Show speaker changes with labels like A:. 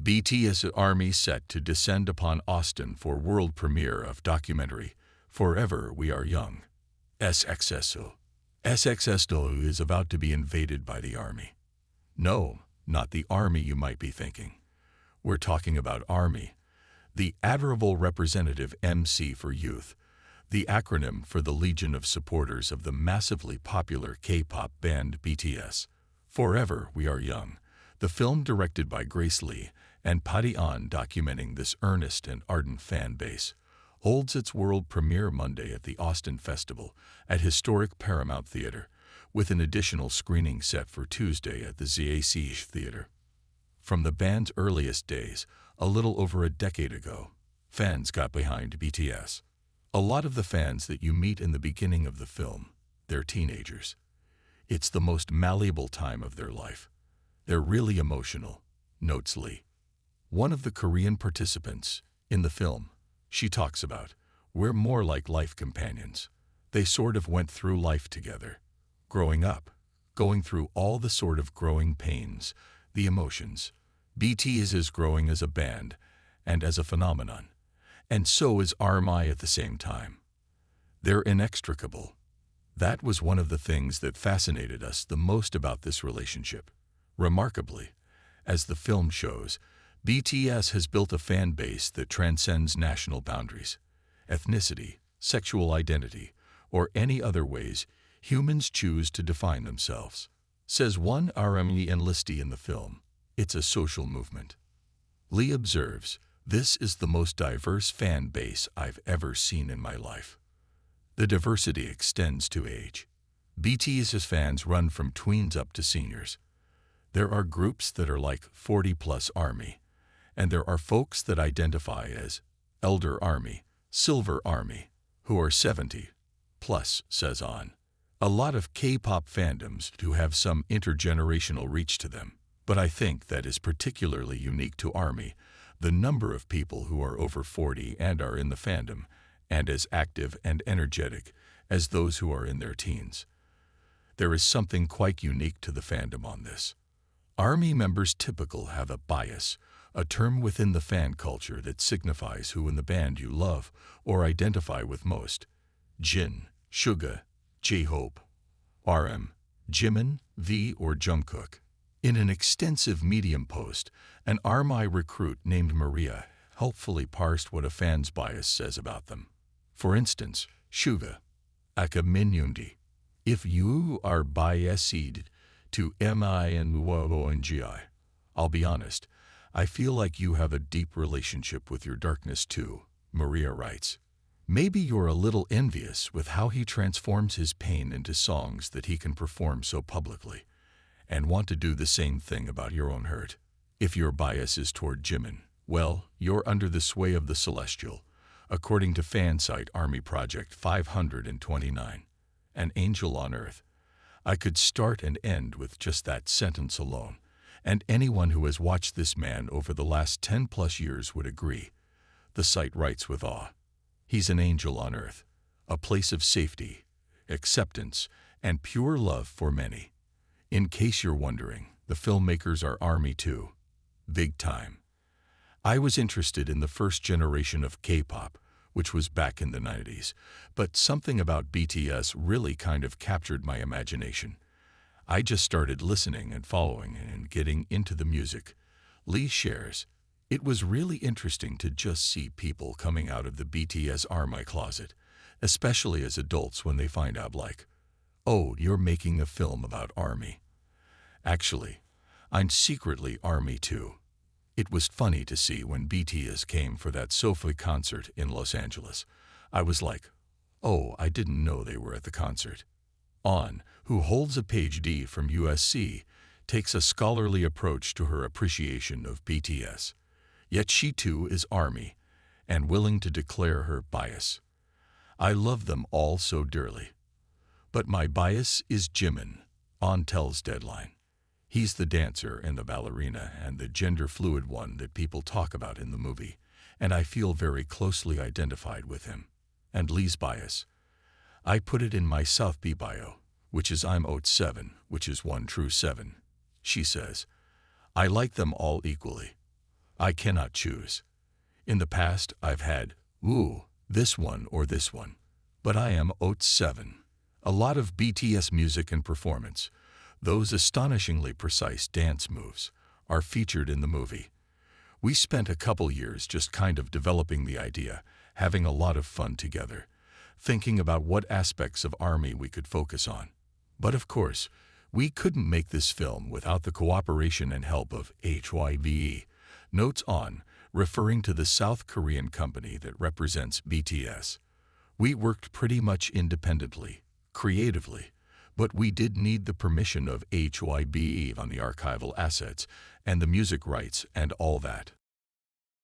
A: BTS Army set to descend upon Austin for world premiere of documentary Forever We Are Young. SXSW. SXSW is about to be invaded by the Army. No, not the Army you might be thinking. We're talking about Army, the admirable Representative M.C. for youth, the acronym for the legion of supporters of the massively popular K-pop band BTS. Forever We Are Young, the film directed by Grace Lee and Patty Ahn documenting this earnest and ardent fan base, holds its world premiere Monday at the Austin Festival at historic Paramount Theater, with an additional screening set for Tuesday at the ZAC Theater. From the band's earliest days, a little over a decade ago, fans got behind BTS. A lot of the fans that you meet in the beginning of the film, they're teenagers. It's the most malleable time of their life. They're really emotional, notes Lee. One of the Korean participants in the film, she talks about, we're more like life companions. They sort of went through life together, growing up, going through all the sort of growing pains, the emotions. BTS is growing as a band and as a phenomenon, and so is ARMY at the same time. They're inextricable. That was one of the things that fascinated us the most about this relationship. Remarkably, as the film shows, BTS has built a fan base that transcends national boundaries, ethnicity, sexual identity, or any other ways humans choose to define themselves. Says one ARMY enlistee in the film, it's a social movement. Lee observes, this is the most diverse fan base I've ever seen in my life. The diversity extends to age. BTS's fans run from tweens up to seniors. There are groups that are like 40-plus ARMY, and there are folks that identify as Elder ARMY, Silver ARMY, who are 70-plus, says On. A lot of K-pop fandoms do have some intergenerational reach to them, but I think that is particularly unique to ARMY, the number of people who are over 40 and are in the fandom, and as active and energetic as those who are in their teens. There is something quite unique to the fandom on this. ARMY members typically have a bias, a term within the fan culture that signifies who in the band you love or identify with most. Jin, Suga, J-Hope, RM, Jimin, V or Jungkook. In an extensive Medium post, an ARMY recruit named Maria helpfully parsed what a fan's bias says about them. For instance, Suga, Akaminyundi. If you are biased to MINWONGI, I'll be honest, I feel like you have a deep relationship with your darkness too, Maria writes. Maybe you're a little envious with how he transforms his pain into songs that he can perform so publicly, and want to do the same thing about your own hurt. If your bias is toward Jimin, well, you're under the sway of the celestial, according to fan site Army Project 529, an angel on earth. I could start and end with just that sentence alone, and anyone who has watched this man over the last 10-plus years would agree. The site writes with awe. He's an angel on earth, a place of safety, acceptance, and pure love for many. In case you're wondering, the filmmakers are ARMY too. Big time. I was interested in the first generation of K-pop, which was back in the 90s, but something about BTS really kind of captured my imagination. I just started listening and following and getting into the music. Lee shares, it was really interesting to just see people coming out of the BTS ARMY closet, especially as adults when they find out like, oh, you're making a film about ARMY. Actually, I'm secretly ARMY too. It was funny to see when BTS came for that Sophie concert in Los Angeles. I was like, oh, I didn't know they were at the concert. On, who holds a PhD from USC, takes a scholarly approach to her appreciation of BTS. Yet she too is ARMY, and willing to declare her bias. I love them all so dearly. But my bias is Jimin, On tells Deadline. He's the dancer and the ballerina and the gender-fluid one that people talk about in the movie, and I feel very closely identified with him. And Lee's bias. I put it in my South B bio, which is I'm Oat 7, which is one true 7. She says, I like them all equally. I cannot choose. In the past, I've had, ooh, this one or this one. But I am OT7. A lot of BTS music and performance, those astonishingly precise dance moves, are featured in the movie. We spent a couple years just kind of developing the idea, having a lot of fun together, thinking about what aspects of ARMY we could focus on. But of course, we couldn't make this film without the cooperation and help of HYBE, notes on, referring to the South Korean company that represents BTS. We worked pretty much independently, creatively, but we did need the permission of HYBE on the archival assets and the music rights and all that.